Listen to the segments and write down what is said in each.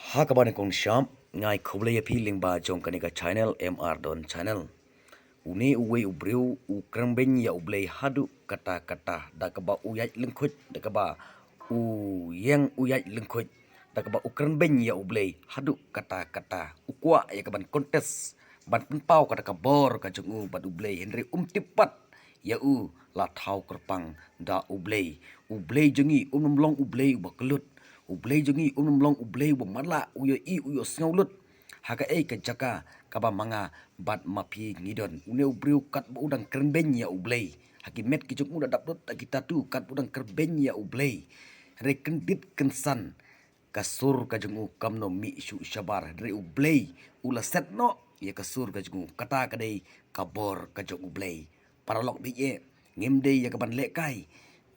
Ha kabane kong syam ngai khoble ya phi lingba jong kanika channel MR Don channel uni uwe ubreu ukrangben ya ublei hadu kata kata da kaba uyat lengkhut da kaba yang uyat lengkhut da kaba ukrangben ya ublei hadu kata kata ukwa ya kaban kontes ban penpau kata kabor ka jungu ban ublei henry tipat ya u la thau kerpang da ublei jengi long ublei bakelut ublei jengi long ublei bomala uyo uyo snaulut haga ke jaka kaba manga bat mapi ngidon une ubriu kat udang kerben ya ublei haki met ki jung uda dapdot kita tu kat udang kerben ya ublei re kendit kensan kasur kajungu kamno mi shu shabar re ublei ula setno ya kasur kajungu kata kadai kabor kajung ublei paralok bi ye ngimde ya kaban lekai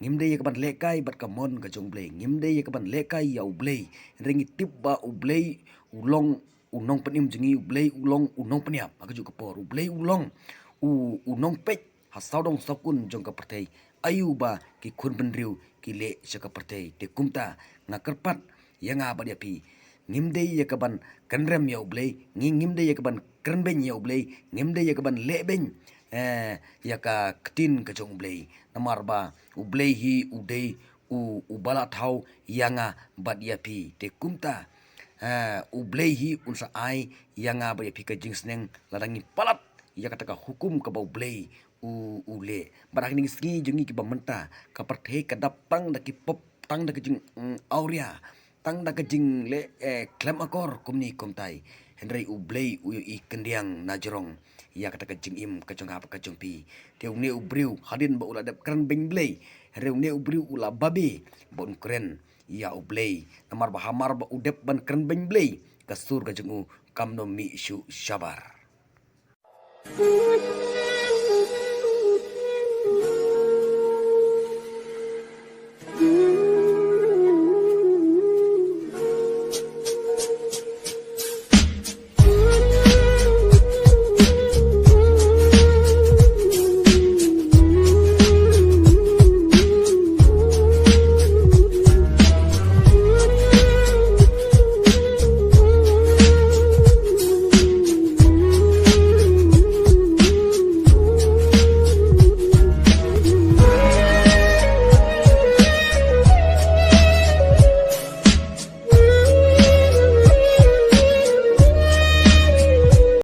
ngimde ya kaban lekai bat kamon kajung ublei ngimde ya kaban lekai ya ublei ringi tibba ublei ulong unong penim jengi ublei ulong unong peniap aku juga por ublei ulong unong pek hasaudong sokun jong ka pertai ayuba ki kun benriu ki le jaka pertai te kumta ngakerpat yang apa dia pi ngimde ya kaban kanrem ya ublei ngimde ya kaban krenben ya ublei ngimde ya kaban leben ya ka ketin ka jong ublei namar ba ublei hi udei ubala thau yanga badia pi te kumta ublei hi unsa ai yanga ba phika jingsneng ladangi palat ya kata ka hukum ka bau blei ule barang ni ski jungi ki bamenta ka parthe ka daptang da ki pop tang da ki jing auria tang da ki jing le klem akor kumni kumtai henry ublei uyu I kendiang najrong ya kata ka jing im ka jong apa ka jong pi te une ubriu hadin ba ula dap kran beng blei henry une ubriu ula babi bon kren ya ublei namar ba hamar ba udep ban kran beng blei kasur ka jengu kamno mi shu shabar